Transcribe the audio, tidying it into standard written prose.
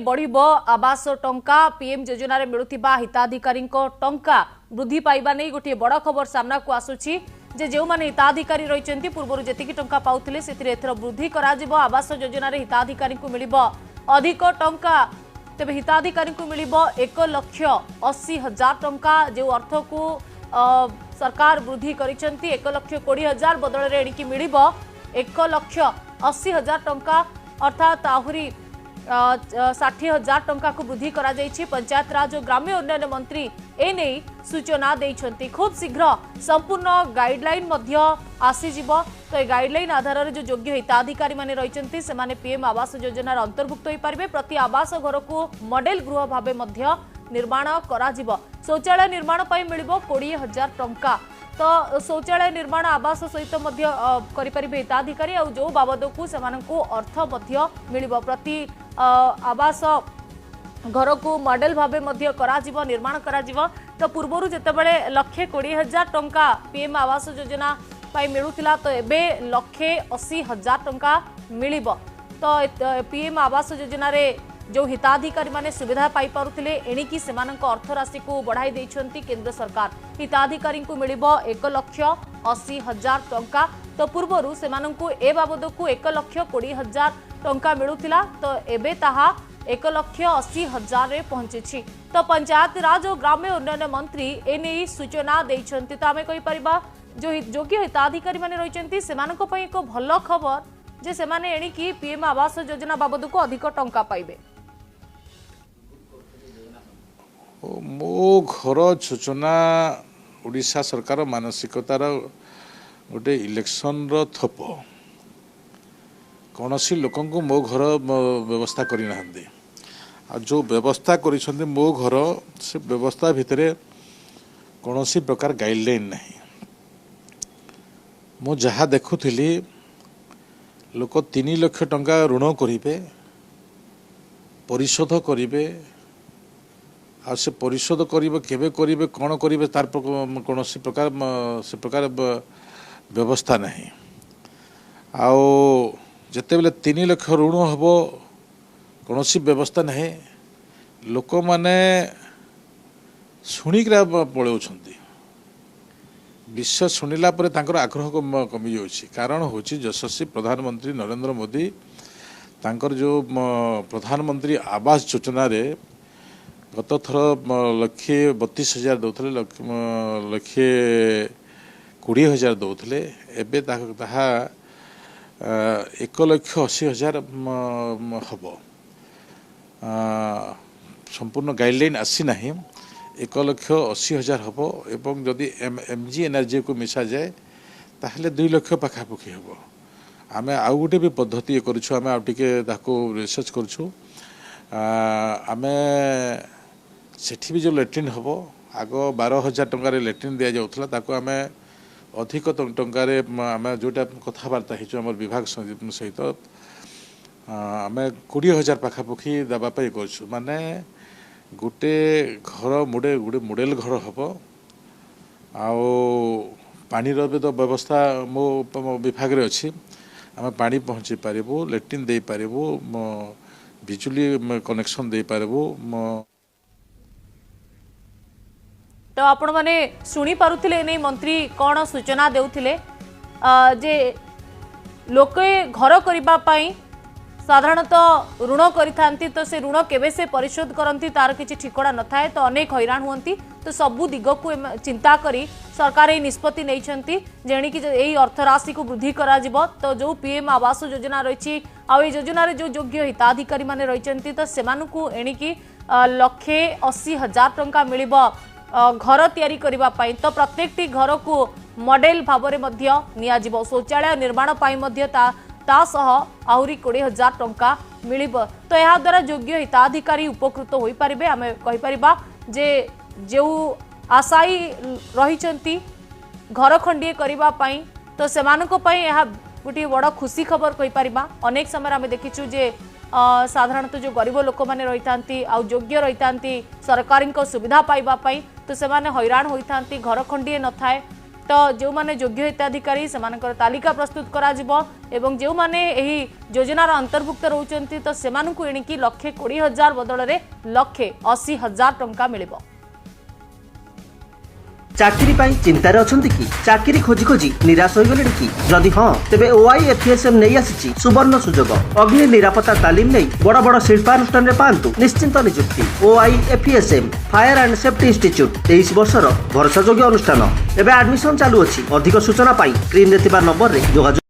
बढ़िबो आवास टंका पीएम योजना रे मिलुथिबा हिताधिकारी टंका वृद्धि पाइबा नहीं गोटे बड़ खबर सामना को आसुची जे जो माने हिताधिकारी रहिसेंती पूर्व जेतिकी टंका पाउथिले सेतिरे एथर वृद्धि करा जिवो आवास योजना रे हिताधिकारी को मिलिबो अधिक टंका तेबे हिताधिकारी को मिलिबो 1,80,000 टंका जो अर्थ को सरकार वृद्धि करिसेंती 1,20,000 बदल रे एणिकी मिलिबो 1,80,000 टंका अर्थात आहुरी 60,000 टंका को वृद्धि करा जाइछि। पंचायत राज और ग्राम्य उन्नयन मंत्री एने सूचना देइछंती खूब शीघ्र संपूर्ण गाइडलाइन मध्य आसीजिबो तो ए गाइडलाइन आधार रे जो योग्य हिताधिकारी माने रहिसंती से माने पीएम आवास योजना रे अंतर्भुक्त होई परिबे। प्रति आवास घर को मॉडल गृह भाबे मध्य निर्माण करा जिवो। शौचालय निर्माण पई मिलिबो 20,000 टंका तो शौचालय निर्माण आवास सहित मध्य करि परिबे हिताधिकारी और जो बाबद को सेमानंकु अर्थ मध्य मिलिबो। प्रति आवास घर को मॉडल भाबे मध्य करा जिवो निर्माण करा जिवो। तो पूर्वरु जेतेबेले 1,20,000 टंका पीएम आवास योजना पाई मिलुथिला तो एबे 1,80,000 टंका मिलिबो। तो पीएम आवास योजना रे जो हिताधिकारी माने सुविधा पाई पारुथिले एणिकी सेमानंक अर्थ राशि को बढ़ाई देइछंती केंद्र सरकार। हिताधिकारी को मिलिबो 1,80,000 टंका तो पूर्वरु सेमानंकु ए बाबद को 1,20,000 टंका मिलुथिला तो एबे ताहा 1,80,000 रे पहुंची। तो पंचायत राज और ग्राम्य उन्नयन मंत्री एने सूचना देइछंती। तो आमे कहि परिबा जो योग्य हिताधिकारी माने रहिसंती सेमानंक पई एक भलो खबर जे सेमाने एणिकी पीएम आवास योजना बाबद को अधिक टंका पाइबे। मो घर सूचना ओडिशा सरकार मानसिकतार गोटे इलेक्शन थप कौन सी लोक मो घर व्यवस्था करना जो व्यवस्था कर मो घर से व्यवस्था भितर कौन सी प्रकार गाइडलाइन नहीं मु जहाँ देखुली लोक 3 लाख टंका ऋण करेंगे परिशोध करेंगे आ से परिशोध करेंगे केवे करेंगे कौन करेंगे तार कौन से प्रकार व्यवस्था नहीं आओ जिते बेले 3 लाख ऋण हम कौन सी व्यवस्था नहीं लोक मैंने शुणिक पलाउंट विषय शुणिला आग्रह कमी जाऊँगी कारण हूँ यशस्वी प्रधानमंत्री नरेंद्र मोदी तांकर जो प्रधानमंत्री आवास योजना रे गत थर 1,32,000 दौले 1,20,000 दौले एबे 1,80,000 हम संपूर्ण गाइडलाइन आसी ना 1,80,000 हम एवं जदि एमजी एनआरजी को मिसा जाए ताहले 2 लाख पाखापाखि हम आम आउ गोटे भी पद्धति करूँ आम रिसर्च करूँ आम सेठी भी जो लैट्रिन हम आग 12,000 टंकार लैट्रिन दि जाऊला आम अधिक टंकार आम जोटा कथबार्ता होम विभाग सहित आम 20,000 पाखापाखि देवाई करूँ माने गोटे घर मुड़े गोटे मॉडल घर हम आओ पानीर भी तो व्यवस्था मो विभाग रे अच्छी आम पानी पहुँची पारू लैट्रिन दे पारू बिजुली कनेक्शन दे पारू तो आपण माने सुनी पारुथिले नै मंत्री कौन सूचना देउथिले जे लोके घर करिबा पई साधारणतः ऋण करिथांती तो से ऋण केबे से परिशोध करंती तार किछि ठिकड़ा न थाए तो अनेक हैरान हुंती तो सबु दिग को चिंता करी सरकार ए निष्पत्ति नैछंती जेणी कि एई अर्थ राशि को वृद्धि करा जिवो। तो जो पीएम आवास योजना रहिछि आ ए योजना रे जो योग्य हिताधिकारी माने रहिछंती तो सेमानकु एणी कि 1,80,000 टंका मिलिबो घर तैयारी करबा पई। तो प्रत्येकटी घर को मॉडल भाबरे मध्य निया जिवो। शौचालय निर्माण पई मध्य ता सह आहुरी 20,000 टंका मिलिबो। तो यह द्वारा योग्य हिताधिकारी उपकृत होई परिबे। आमे कहि परिबा जे जो आशायी रहिचंती घर खंडिए करबा पई तो सेमानको पई यह गोटे बड़ खुशी खबर कहि परिबा। अनेक समय आमे देखिछु जे साधारणतः जो गरीब लोक मैंने रही आ योग्य रही सरकारी सुविधा पाइबा तो से हैरान होती घर खंडिए न थाए तो जो माने योग्य हिताधिकारी सेमानकर तालिका प्रस्तुत करा जिवो एवं जो माने एही योजनार अंतर्भुक्त रहउचंती तो सेमानकु एणिकी 1,20,000 बदल रे 1,80,000 टंका मिलिबो। चाकरी पाई चिंतार अछंती कि चाकरी खोजी खोजी निराश होई गलेनी कि जदि हां तेबे OIFSM नै आसीची सुवर्ण सुजोग अग्नि निरापत्ता तालीम नै बड़ बड़ शिल्पानुष्ठान रे पांतु निश्चिंत नियुक्ति OIFSM fire and safety institute 23 वर्षर भरोसा योग्य अनुष्ठान एबे एडमिशन चालू अछि अधिक सूचना पाई स्क्रीन रे थिबा नंबर रे जोगाजोग